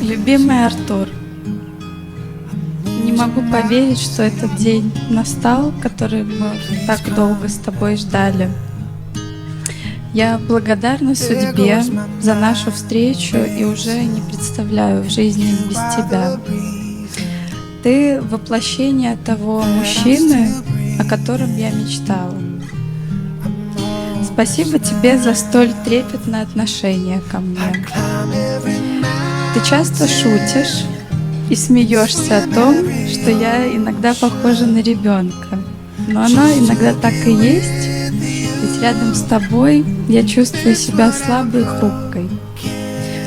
Любимый Артур, не могу поверить, что этот день настал, который мы так долго с тобой ждали. Я благодарна судьбе за нашу встречу и уже не представляю жизни без тебя. Ты воплощение того мужчины, о котором я мечтала. Спасибо тебе за столь трепетное отношение ко мне. Ты часто шутишь и смеешься о том, что я иногда похожа на ребенка. Но оно иногда так и есть, ведь рядом с тобой я чувствую себя слабой и хрупкой,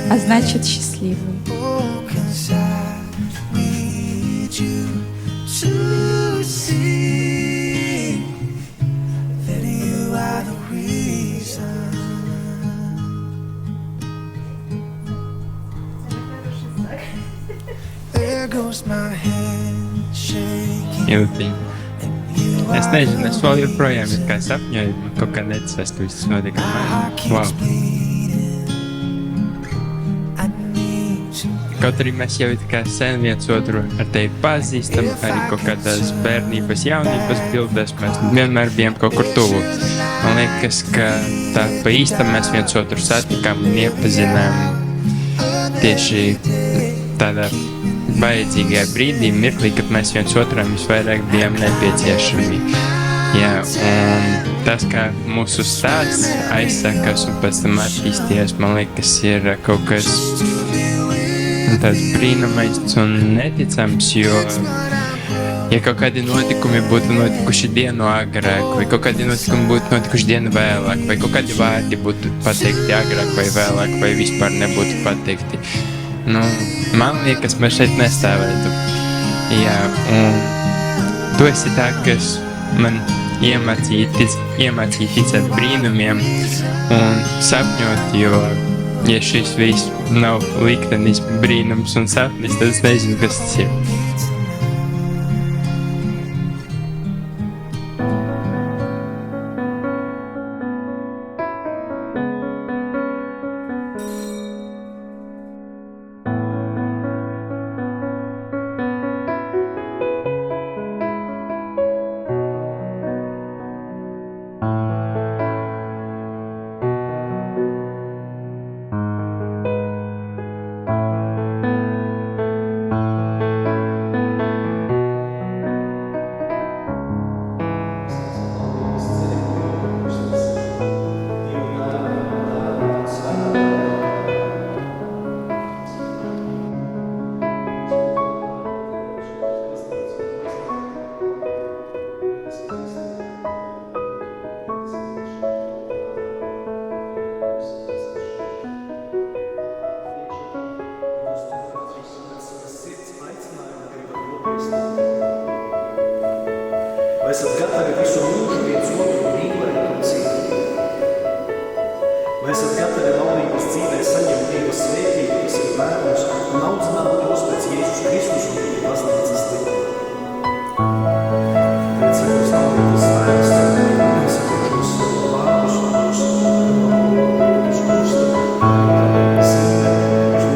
а значит счастливой. Jūtīgi. Es nezinu, es vēl joprojām it kā sapņoju, kaut kā neticēs, ka viss notika ar mani. Wow. Kaut arī mēs jau it kā sen viens otru ar tevi pazīstam, arī kaut kādās bērnības, jaunības bildēs mēs vienmēr bijām kaut kur tuvu. Man liekas, ka tā pa īstam mēs viens otru satikām un iepazinām tieši tādā vajadzīgajā brīdī, mirklī, kad mēs viens otram visvairāk bijām nepieciešami. Jā, un tas, kā mūsu stāsts aizsākās un pēc tam attīstījās, man liekas, ir kaut kas tāds brīnumains un neticams, jo ja kaut kādi notikumi būtu notikuši dienu agrāk, vai kaut kādi notikumi būtu notikuši dienu vēlāk, vai kaut kādi vārdi būtu pateikti agrāk vai vēlāk, vai vispār nebūtu pateikti, man liekas, mēs šeit nestāvētu. Jā, un tu esi tā, kas man iemācīja ticēt brīnumiem un sapņot, jo ja šis viss nav liktenis, brīnums un sapnis, tad es nezinu, kas tas ir. Vai esat gatavi visu mūžu viens otru mīlēt un cienīt? Vai esat gatavi laulības dzīvē saņemt Dieva svētību, kas ir bērnus, un audzināt tos pēc Jēzus Kristus un viņa baznīcas likuma? Pēc sakos laulības svētas, mēs sakošos vārdus un mūsu laulības kusta, sirmē, uz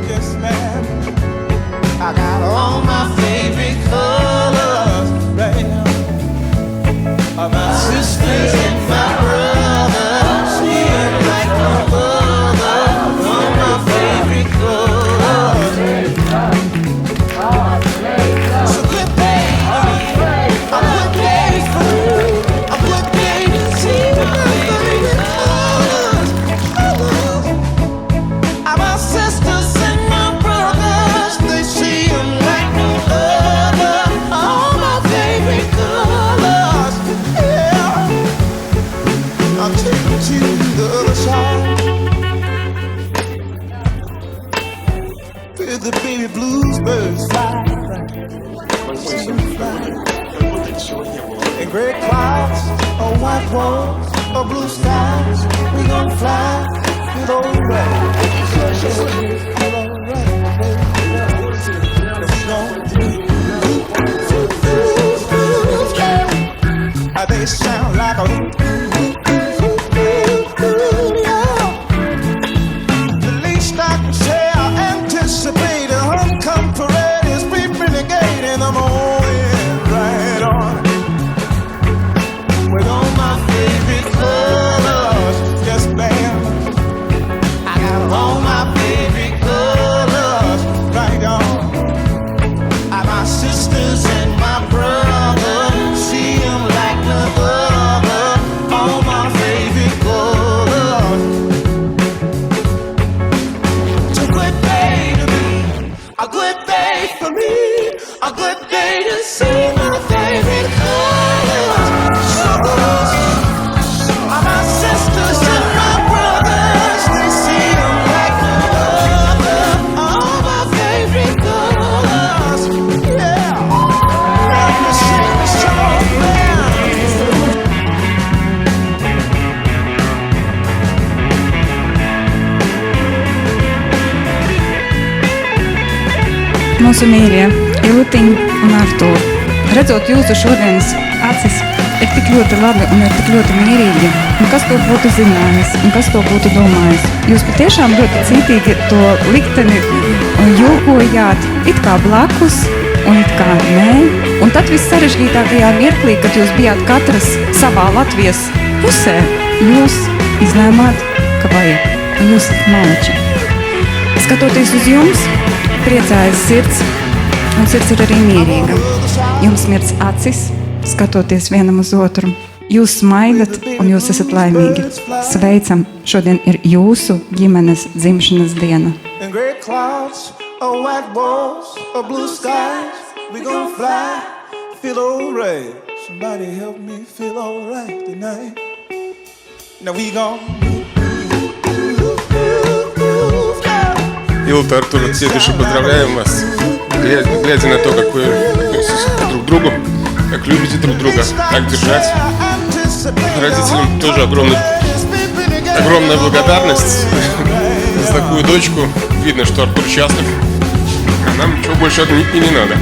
Yes, ma'am. I got all my favorite colors, right? My sisters and my brothers, she ain't like no other. All my favorite colors. So good day, I'm good day for you. I'm good day to see my favorite colors. I'm my sisters and my brothers, they see 'em like no other. the baby bluebirds fly. In gray clouds, or white walls, or blue skies, we gon' fly, feel alright. Feel alright, they sound like a the least I can say, I anticipate a homecoming parade is peeping the gate in the morning, right on. With all my favorite colors, yes ma'am, I got all my favorite colors, right on. And my sisters and my brothers, see them like no other, all my favorite colors. It's a good day to me, a good day for me, a good day to see my favorite colors. All my sisters and my brothers, they see them like no other, all my favorite colors. Yeah, let me sing this song, man. Mūsu mīļie Iltiņa un Artūra, redzot jūsu šodienas acis, ir tik ļoti labi un ir tik ļoti mierīgi. Un kas to būtu zinājis un kas to būtu domājis? Jūs patiešām ļoti cītīgi to likteni jūkojāt, it kā blakus un it kā nē. Un tad viss sarežģītākajā mirklī, kad jūs bijāt katras savā Latvijas pusē, jūs izlēmāt, ka vajag. Un jūs esat malči. Skatoties uz jums, priecājas sirds, un sirds ir arī mierīga. Jums mirdz acis, skatoties vienam uz otru. Jūs smaidat, un jūs esat laimīgi. Sveicam, šodien ir jūsu ģimenes dzimšanas diena. In gray clouds, or white walls, or blue skies, we gon' fly, feel alright. Somebody help me feel alright tonight. Now we gon' Илта, Артур, от всей души поздравляем вас. Глядя на то, как вы относитесь друг к другу, как любите друг друга, так держать. Родителям тоже огромная благодарность за такую дочку. Видно, что Артур счастлив. А нам ничего больше и не надо.